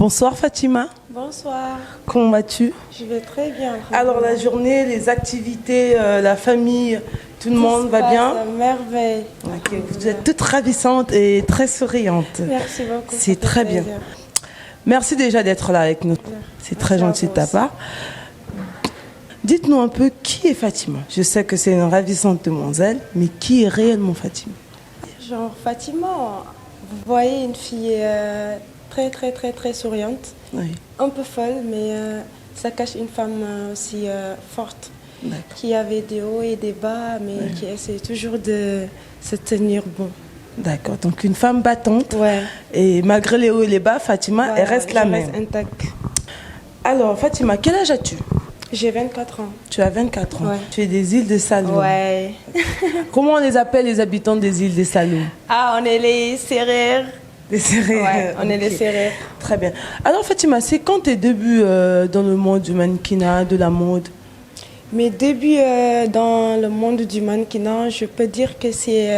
Bonsoir Fatima. Bonsoir. Comment vas-tu? Je vais très bien. Alors la journée, les activités, la famille, tout le monde va bien? À merveille. Okay. Vous êtes toutes ravissantes et très souriantes. Merci beaucoup. C'est très bien. Merci déjà d'être là avec nous. C'est très gentil de ta part. Dites-nous un peu qui est Fatima. Je sais que c'est une ravissante demoiselle, mais qui est réellement Fatima? Genre Fatima, vous voyez une fille très souriante, oui. Un peu folle, mais ça cache une femme aussi forte, qui avait des hauts et des bas, mais qui essaie toujours de se tenir bon. D'accord, donc une femme battante, ouais. Et malgré les hauts et les bas, Fatima, elle reste la même. Reste intacte. Alors Fatima, quel âge as-tu? J'ai 24 ans. Tu as 24 ans. Ouais. Tu es des îles de Saloum. Ouais. Comment on les appelle les habitants des îles de Saloum? Ah, on est les Sérères. Les Sérères. Ouais, on est les Sérères. Très bien. Alors Fatima, c'est quand tes débuts dans le monde du mannequinat, de la mode? Mes débuts dans le monde du mannequinat, je peux dire que c'est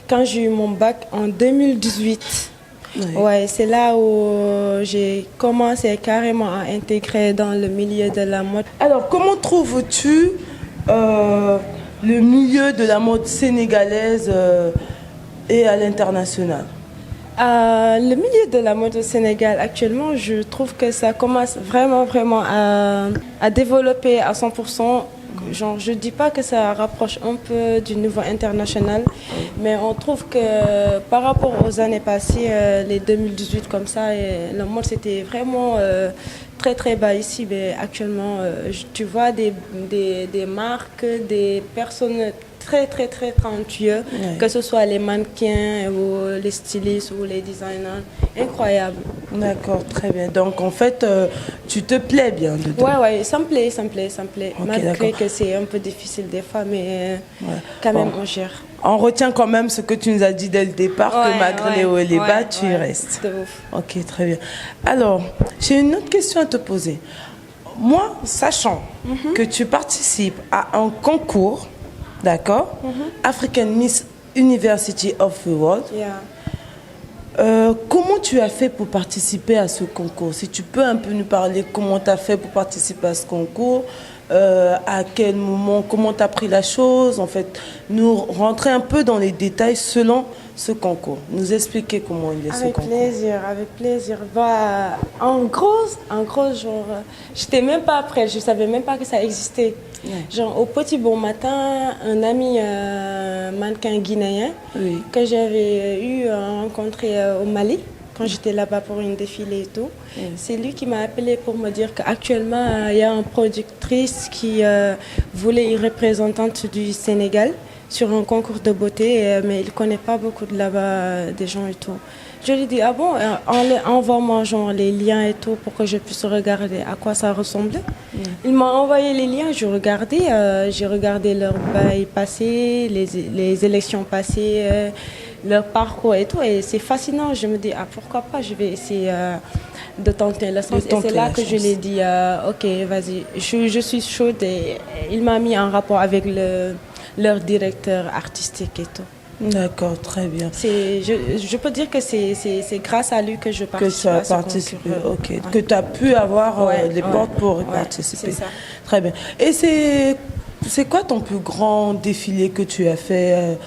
quand j'ai eu mon bac en 2018. Oui. Ouais, c'est là où j'ai commencé carrément à intégrer dans le milieu de la mode. Alors, comment trouves-tu le milieu de la mode sénégalaise et à l'international? Le milieu de la mode au Sénégal actuellement, je trouve que ça commence vraiment à développer à 100%. Genre, je ne dis pas que ça rapproche un peu du niveau international, mais on trouve que par rapport aux années passées, les 2018 comme ça, le monde c'était vraiment très bas ici. Mais actuellement, tu vois des marques, des personnes très talentueux, que ce soit les mannequins ou les stylistes ou les designers, incroyable. D'accord, très bien. Donc en fait, tu te plais bien dedans? Ouais, ça me plaît. Okay, malgré que c'est un peu difficile des fois, mais quand même on gère. On retient quand même ce que tu nous as dit dès le départ, que malgré les hauts et les bas, tu y restes. De ouf. Ok, très bien. Alors, j'ai une autre question à te poser. Moi, sachant que tu participes à un concours, d'accord, African Miss University of the World. Comment tu as fait pour participer à ce concours? Si tu peux un peu nous parler comment tu as fait pour participer à ce concours, à quel moment, comment tu as pris la chose, en fait, nous rentrer un peu dans les détails selon ce concours, nous expliquer comment il est ce concours. Avec plaisir. Bah, en gros, genre, j'étais même pas prête, je savais même pas que ça existait. Genre, au petit bon matin, un ami mannequin guinéen que j'avais eu rencontré au Mali, quand j'étais là-bas pour une défilé et tout, c'est lui qui m'a appelé pour me dire qu'actuellement, il y a une productrice qui voulait une représentante du Sénégal sur un concours de beauté, mais il ne connaît pas beaucoup de là-bas des gens et tout. Je lui ai dit, ah bon, envoie-moi genre les liens et tout pour que je puisse regarder à quoi ça ressemblait. Il m'a envoyé les liens, j'ai regardé leur bail passé, les élections passées, leur parcours et tout, et c'est fascinant. Je me dis, ah pourquoi pas, je vais essayer de tenter la chance. Et c'est là que je lui ai dit, ok, vas-y, je suis chaude, et il m'a mis en rapport avec leur directeur artistique et tout. D'accord, très bien. Je peux dire que c'est grâce à lui que je participe à ce concours. Ok, que tu as pu avoir les portes pour participer. C'est ça. Très bien. Et c'est quoi ton plus grand défilé que tu as fait?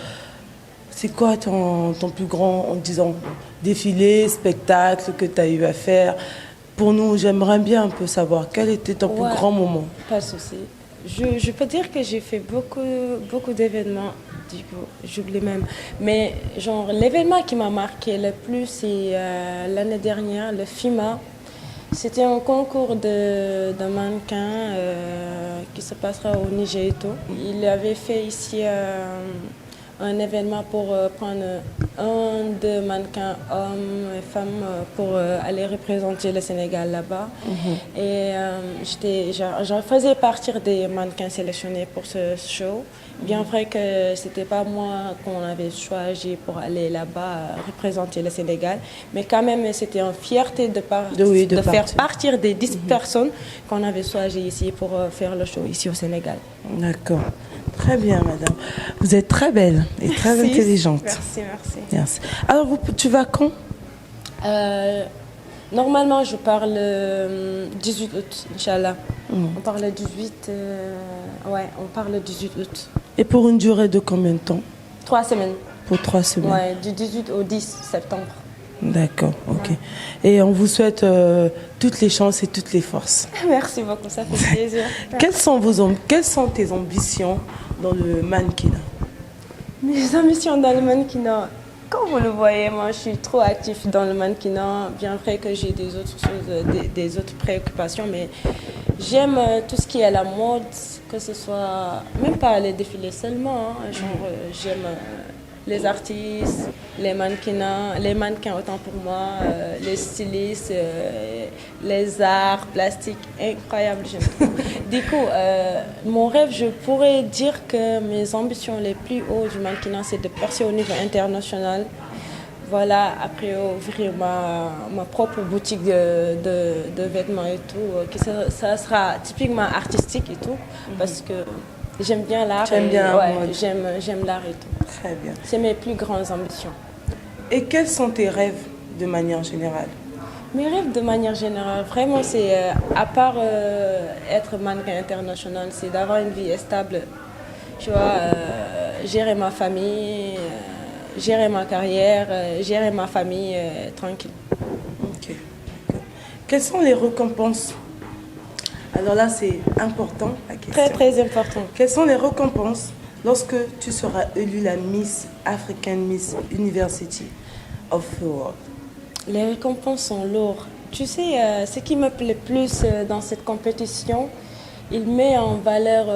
C'est quoi ton plus grand, en disant, défilé, spectacle que tu as eu à faire? Pour nous, j'aimerais bien un peu savoir quel était ton plus grand moment. Pas de souci. Je peux dire que j'ai fait beaucoup d'événements. Du coup, j'oublie même. Mais genre, l'événement qui m'a marqué le plus, c'est l'année dernière, le FIMA. C'était un concours de mannequins qui se passera au Niger et tout. Il avait fait ici un événement pour prendre deux mannequins, hommes et femmes, pour aller représenter le Sénégal là-bas. Et je faisais partie des mannequins sélectionnés pour ce show. Bien vrai que ce n'était pas moi qu'on avait choisi pour aller là-bas représenter le Sénégal, mais quand même c'était une fierté de faire partir des 10 personnes qu'on avait choisies ici pour faire le show ici au Sénégal. D'accord. Très bien, madame. Vous êtes très belle et très intelligente. Merci. Alors, tu vas quand? Normalement, je parle 18 août, Inch'Allah. On parle 18, ouais, on parle 18 août. Et pour une durée de combien de temps? 3 semaines. Pour 3 semaines. Ouais, du 18 au 10 septembre. D'accord, ok. Et on vous souhaite toutes les chances et toutes les forces. Merci beaucoup, ça fait plaisir. Quelles sont tes ambitions dans le mannequinat? Mes ambitions dans le mannequinat, comme vous le voyez, moi je suis trop active dans le mannequinat, bien vrai que j'ai des autres choses, des autres préoccupations, mais j'aime tout ce qui est la mode, que ce soit, même pas les défilés seulement, hein, genre j'aime les artistes, les mannequins autant pour moi, les stylistes, les arts plastiques, incroyable, j'aime trop. Du coup, mon rêve, je pourrais dire que mes ambitions les plus hautes du mannequinat, c'est de percer au niveau international. Voilà, après ouvrir ma propre boutique de vêtements et tout, ça sera typiquement artistique et tout, parce que j'aime bien l'art. J'aime bien, ouais, j'aime l'art et tout. Très bien. C'est mes plus grandes ambitions. Et quels sont tes rêves de manière générale? Mes rêves de manière générale, vraiment, c'est, à part être mannequin international, c'est d'avoir une vie stable. Tu vois, gérer ma famille, gérer ma carrière, gérer ma famille tranquille. Ok. Quelles sont les récompenses? Alors là, c'est important, la question. Très, très important. Quelles sont les récompenses lorsque tu seras élue la Miss African Miss University of the World? Les récompenses sont lourdes. Tu sais, ce qui me plaît plus dans cette compétition, il met en valeur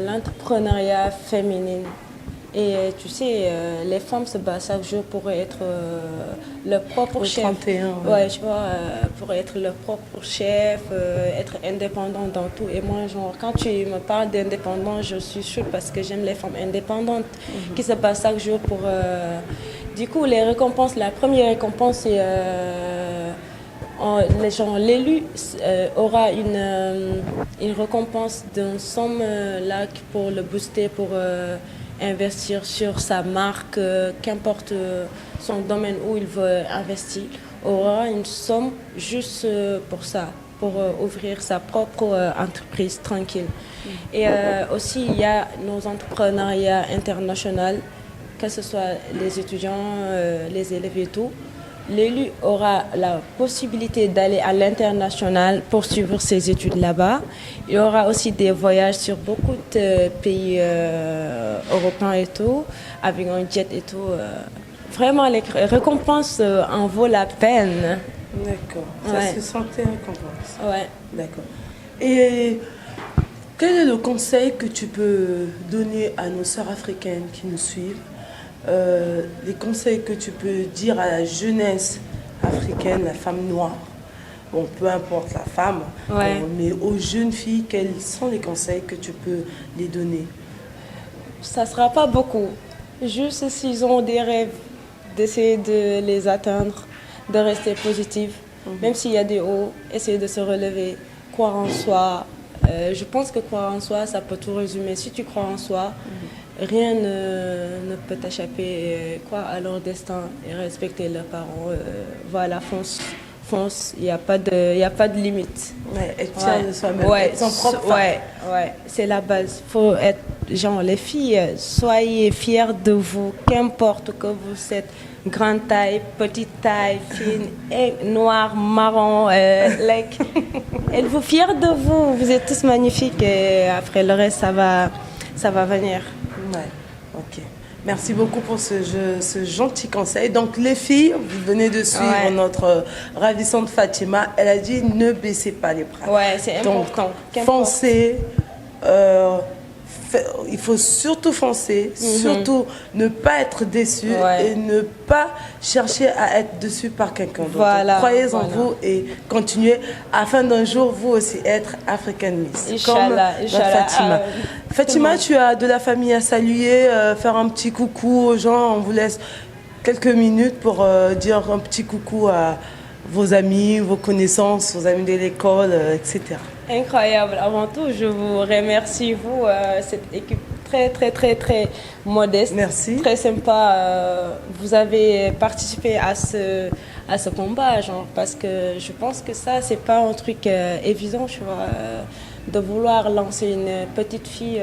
l'entrepreneuriat féminin. Et tu sais, les femmes se battent chaque jour pour être leur propre chef. 31, ouais, tu vois, pour être leur propre chef, être indépendant dans tout. Et moi, genre, quand tu me parles d'indépendance, je suis chaude parce que j'aime les femmes indépendantes qui se battent chaque jour pour... Du coup, les récompenses, la première récompense, c'est... l'élu aura une récompense d'une somme là pour le booster, pour investir sur sa marque, qu'importe son domaine où il veut investir, aura une somme juste pour ça, pour ouvrir sa propre entreprise tranquille. Et aussi, il y a nos entrepreneuriats internationaux, que ce soit les étudiants, les élèves et tout. L'élu aura la possibilité d'aller à l'international pour suivre ses études là-bas. Il y aura aussi des voyages sur beaucoup de pays européens et tout, avec un jet et tout. Vraiment, les récompenses en vaut la peine. D'accord. Ça Ouais. se sentait récompense. Ouais. D'accord. Et quel est le conseil que tu peux donner à nos sœurs africaines qui nous suivent? Les conseils que tu peux dire à la jeunesse africaine, la femme noire, bon, peu importe la femme, Ouais. mais aux jeunes filles, quels sont les conseils que tu peux les donner? Ça ne sera pas beaucoup. Juste s'ils ont des rêves, d'essayer de les atteindre, de rester positif. Même s'il y a des hauts, essayer de se relever, croire en soi. Je pense que croire en soi, ça peut tout résumer. Si tu crois en soi, rien ne peut t'échapper. Croire à leur destin et respecter leurs parents. Voilà, fonce. Il n'y a pas de limite. Ouais, être fière de soi-même, Ouais, être son propre femme. ouais, c'est la base. Faut être, genre, les filles, soyez fières de vous, qu'importe que vous êtes, grande taille, petite taille, fine, noir, marron, like. Êtes-vous fiers de vous? Vous êtes tous magnifiques et après le reste, ça va venir. Ouais, ok. Merci beaucoup pour ce gentil conseil. Donc les filles, vous venez de suivre Ouais. notre ravissante Fatima. Elle a dit ne baissez pas les bras. Ouais, c'est Donc, important. Qu'importe. foncez. Il faut surtout foncer, surtout ne pas être déçu Ouais. et ne pas chercher à être déçu par quelqu'un d'autre. Voilà, Croyez en voilà. vous et continuez afin d'un jour vous aussi être African Miss. Inch'Allah, comme notre Inch'Allah. Fatima. Fatima, tout tu as de la famille à saluer, faire un petit coucou aux gens. On vous laisse quelques minutes pour dire un petit coucou à vos amis, vos connaissances, vos amis de l'école, etc. Incroyable. Avant tout, je vous remercie, vous, cette équipe très modeste. Merci. Très sympa. Vous avez participé à à ce combat, genre, parce que je pense que ça, c'est pas un truc évident, tu vois, de vouloir lancer une petite fille,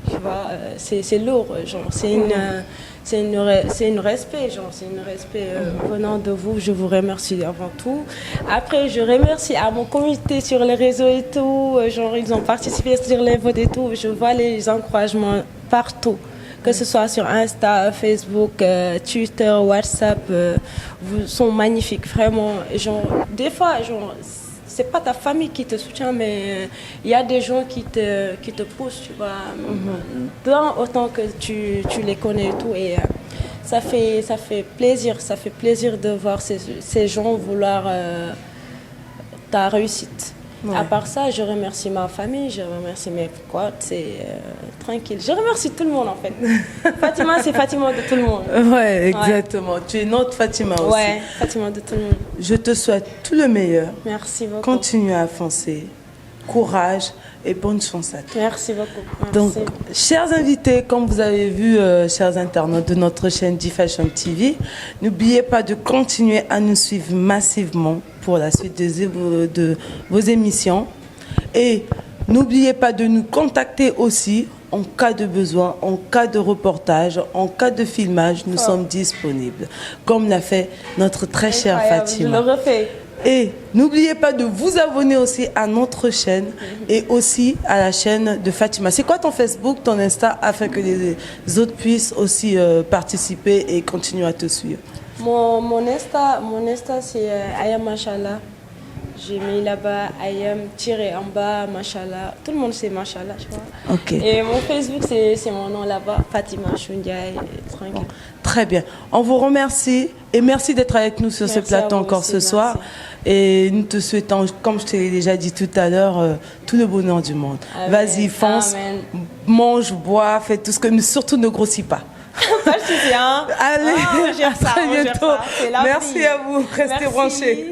tu vois, c'est lourd, genre, c'est une respect, genre, c'est une respect venant de vous. Je vous remercie avant tout. Après, je remercie à mon comité sur les réseaux et tout, genre, ils ont participé sur les votes et tout. Je vois les encouragements partout. Que ce soit sur Insta, Facebook, Twitter, WhatsApp, vous sont magnifiques, vraiment. Genre, des fois, genre, c'est pas ta famille qui te soutient, mais il y a des gens qui te poussent, tu vois, dans autant que tu les connais et tout. Et ça fait plaisir de voir ces gens vouloir ta réussite. Ouais. À part ça, je remercie ma famille, je remercie mes potes, c'est tranquille. Je remercie tout le monde en fait. Fatima, c'est Fatima de tout le monde. Ouais, exactement. Ouais. Tu es notre Fatima aussi. Ouais, Fatima de tout le monde. Je te souhaite tout le meilleur. Merci beaucoup. Continue à avancer. Courage et bonne chance à toi. Merci beaucoup. Merci. Donc, chers invités, comme vous avez vu, chers internautes de notre chaîne D-Fashion TV, n'oubliez pas de continuer à nous suivre massivement pour la suite de vos émissions. Et n'oubliez pas de nous contacter aussi en cas de besoin, en cas de reportage, en cas de filmage, nous sommes disponibles. Comme l'a fait notre très chère Fatima. Je le refais. Et n'oubliez pas de vous abonner aussi à notre chaîne et aussi à la chaîne de Fatima. C'est quoi ton Facebook, ton Insta, afin que les autres puissent aussi participer et continuer à te suivre? Mon Insta c'est Ayam Mashallah. J'ai mis là-bas Ayam-en-bas Mashallah. Tout le monde sait Mashallah, tu vois. Ok. Et mon Facebook, c'est mon nom là-bas, Fatima Choundiaye. Tranquille. Bon, très bien. On vous remercie et merci d'être avec nous sur ce plateau encore ce soir. Et nous te souhaitons, comme je te l'ai déjà dit tout à l'heure, tout le bonheur du monde. Vas-y, fonce, mange, bois, fais tout ce que... Mais surtout, ne grossis pas. Pas de souci, hein. Allez, à très bientôt. Merci à vous. Restez branchés.